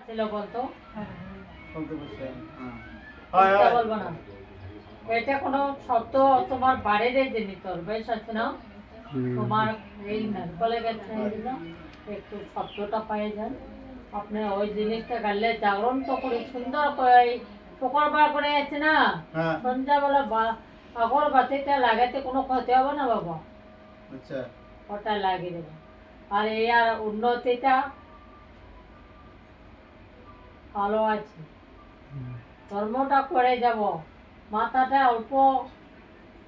ছিল বলতো? বলতে পারছি। মিথ্যা বলবো না। এটা কোনো শব্দ তোমার বাইরে জিনিস তোর বেশ আছে না? তোমার এই নারকলে গেছে একটু শব্দটা পেয়ে যান, আপনি ওই জিনিসটা গালে জাগরণ তো করে সুন্দর করে শুক্রবার করে আছে না, সন্ধ্যাবেলা আগরবাতিটা লাগাতে কোনো ক্ষতি হবে না বাবা। আচ্ছা, ওটা লাগিয়ে দেবো। আর এই আর উন্নতিটা ভালো আছে, ধর্মটা করে যাব। মাথাটা অল্প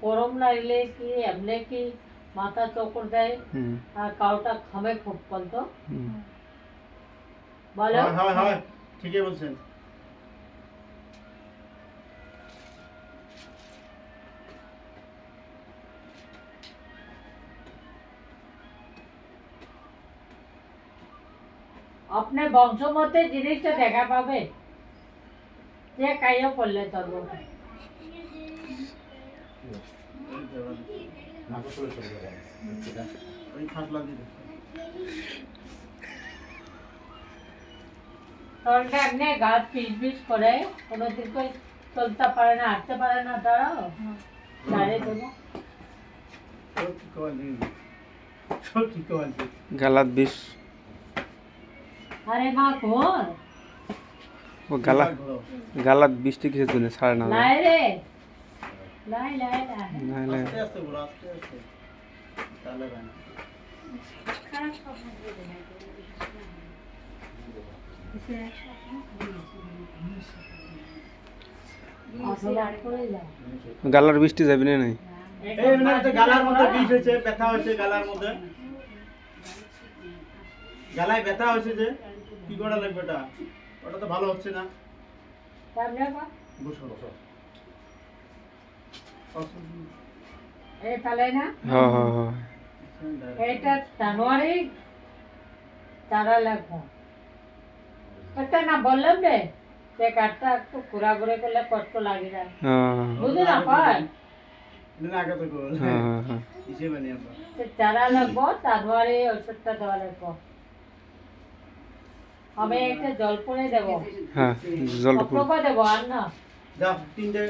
গরম লাগলে কি এমনি কি মাথা চক্কর দেয়, আর কাউটা খামে খুব বলতো বলো। হয় হয় ঠিকই বলছেন। আপনি বংশমতে জিনিসটা দেখা পাবে, যে কাইও পড়লে ধরবো। ওই খাটলা দিয়ে তলটা এমনি গাছ পিস করে কোনোদিন কই চলতে পারে না, হাঁটতে পারে না, দাঁড়াও দাঁড়িয়ে দেবো। গালাত বিষ আরে মা ঘোর ও গালাত বৃষ্টি কিছু জন্য ছাড়ে না লাই রে লাই লাই লাই নাহলে আস্তে আস্তে ঘোরো, আস্তে আস্তে তাহলে হয় না। খারাপ স্বপ্ন দেখে না। গালার বৃষ্টি যাবি না নাই এই মানে তো গালার মধ্যে বিষ হয়েছে, ব্যথা হয়েছে গালার মধ্যে, গালায় ব্যথা হয়েছে, যে কি করা লাগবে ওটা? ওটা তো ভালো হচ্ছে না। বসো বসো। এই তাহলে না হ্যাঁ হ্যাঁ হ্যাঁ এটা জানুয়ারি চারা লাগবো। এটা না বললাম রে, যে কাঠটা একটু ঘোরাঘুরি করলে কষ্ট লাগে যায়, বুঝলি না পায় না আগে তো গোল কিসে বানি আমরা চারা লাগবো, জানুয়ারি ওষুধটা দেওয়া লাগবো। আমি একটা জল পরে দেবো, হ্যাঁ জল অক্টোবর দেবো আর না যা তিনটে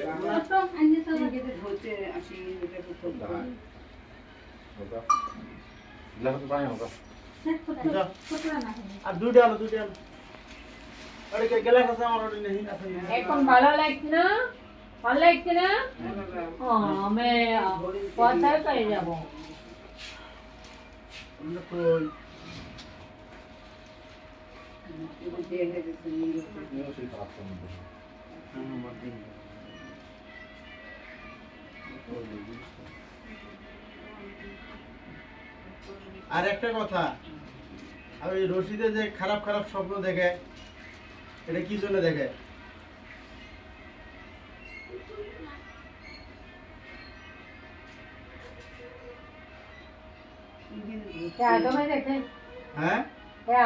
আর দুইটা আলো আরে কে গেলা আছে আমার ওটা নেই আছে। এখন ভালো লাগছে না, ভালো লাগছে না, আমি কোথায় পেয়ে যাবো। আমরা কই আর একটা কথা, আর ওই রশিদে যে খারাপ খারাপ স্বপ্ন দেখে, এটা কি জন্য দেখে? আদমে দেখে, হ্যাঁ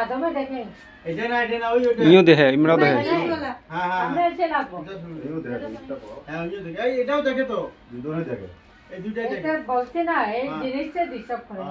আদমে দেখে এটা না ওই ওটা ইও দেখে ইমরাও দেখে হ্যাঁ হ্যাঁ আমরা এসে লাগবো। হ্যাঁ ওইও দেখে, এই এটাও দেখে তো, দুজনে দেখে এই দুইটাই দেখে। এটা বলছে না, এই জিনিসটা ডিস্টার্ব করে।